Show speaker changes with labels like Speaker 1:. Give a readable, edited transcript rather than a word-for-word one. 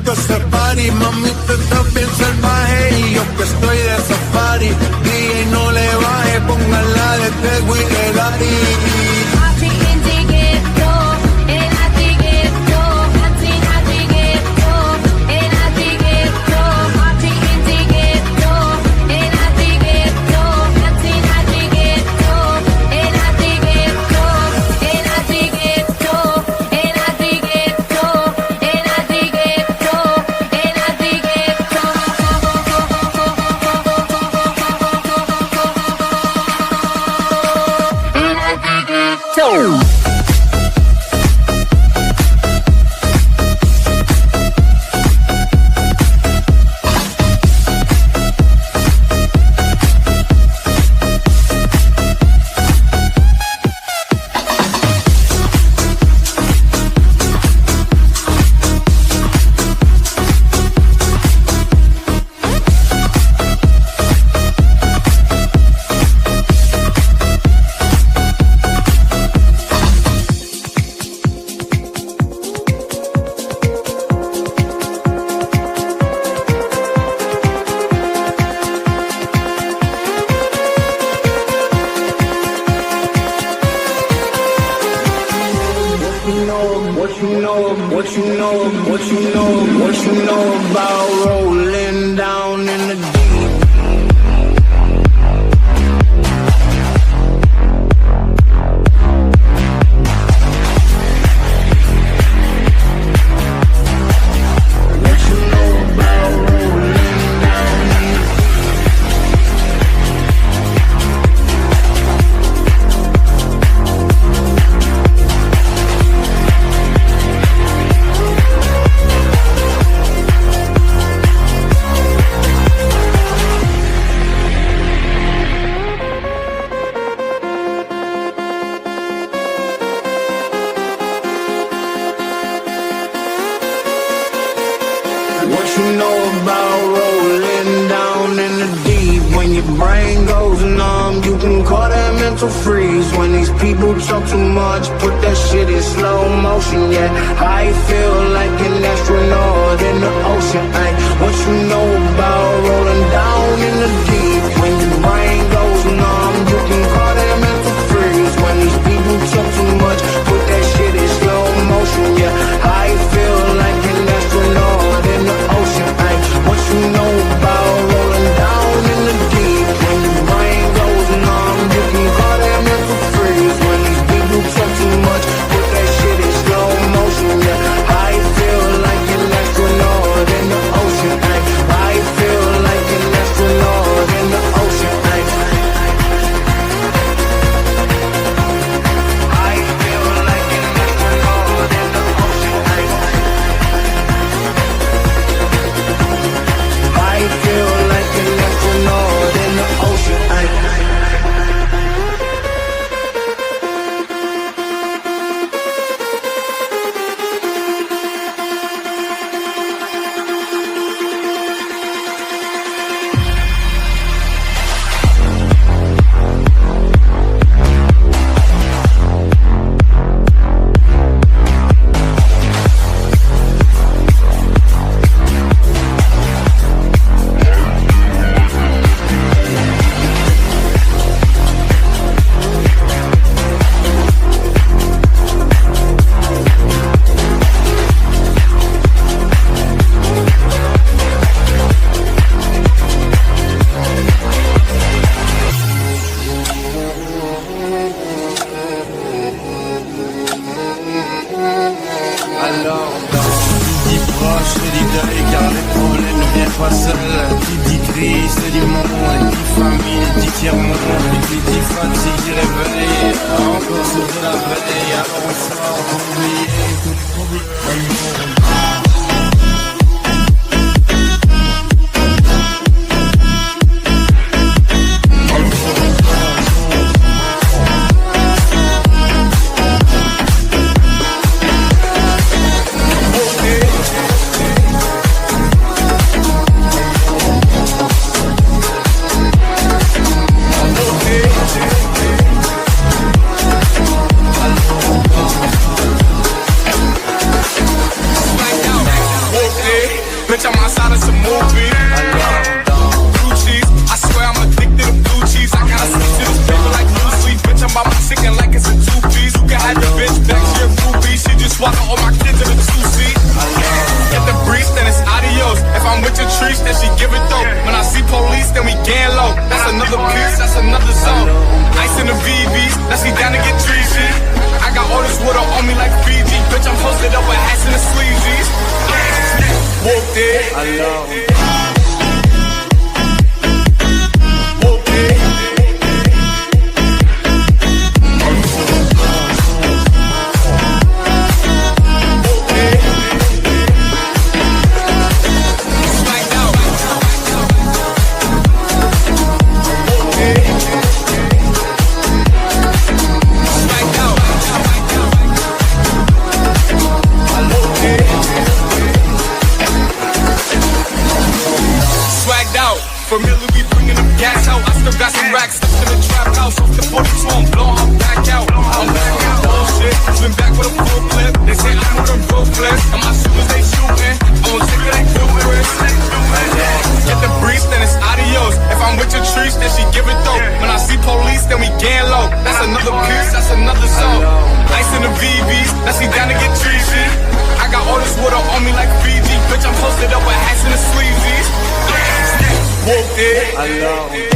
Speaker 1: esto es safari, mami, tú estás bien salvaje y yo que estoy de safari. DJ no le baje, póngala de Tego y de Dari. What you know about rolling down in the deep? What you know about rolling down in the deep? When your brain goes numb, you can call that mental freeze. When these people talk too much, put that shit in slow motion. Yeah, I feel like an astronaut in the ocean. Ay, what you know about rolling down in the deep? When your brain goes numb, you can call that mental freeze. When these people talk too much, put that shit in slow motion. Yeah, I feel like an astronaut in the ocean. Ay, what you know about rolling down in the deep? When your brain goes numb, you can call that mental freeze. When these people talk too much, put that shit in slow motion. Yeah, I feel like an astronaut in the ocean. Ay, I feel like an astronaut in the ocean. Ay, I feel like an astronaut in the ocean. Ay, I feel like an astronaut in the ocean. Ay.
Speaker 2: Qui dit proche, te dit deuil, car les problèmes ne viennent pas seuls. Qui dit crise, te dit monde, dit famille, dit tiers-monde. Qui dit fatigue, dit réveil, encore sur de la veille. Alors on sort pour oublier tous les problèmes.
Speaker 3: Right now
Speaker 2: Bitch, I'm outside of some movie. Blue cheese, I swear I'm addicted to blue cheese. I gotta stick to this paper like blue sleep. Bitch, I'm about my chicken like it's a two-piece. You can have your bitch back, she a groupie. She just swallow all my kids in a two-seat. Get the breeze, then it's adios. If I'm with your trees, then she give it though. When I see police, then we gang low. That's another piece, that's another zone. Ice in the VVs, now she down to get treachy. I got all this water on me like Fiji. Bitch, I'm posted up with hats and the sleeveys. Whooped it. Familiar, we bringing them gas out. I still got some racks stuck in the trap house. Off the 42, I'm blowing her back out. I'm back in bullshit. Been back with a full clip. They say I'm with a broke flip. And my shooters, they shooting. I won't take it, they do it. Get the breeze, then it's adios. If I'm with your trees, then she give it though. When I see police, then we gang low. That's another piece, that's another zone. Ice in the VVs, now she down to get treachy. I got all this water on me like Fiji. Bitch, I'm posted up with hats and the sleeveys. Whooped it.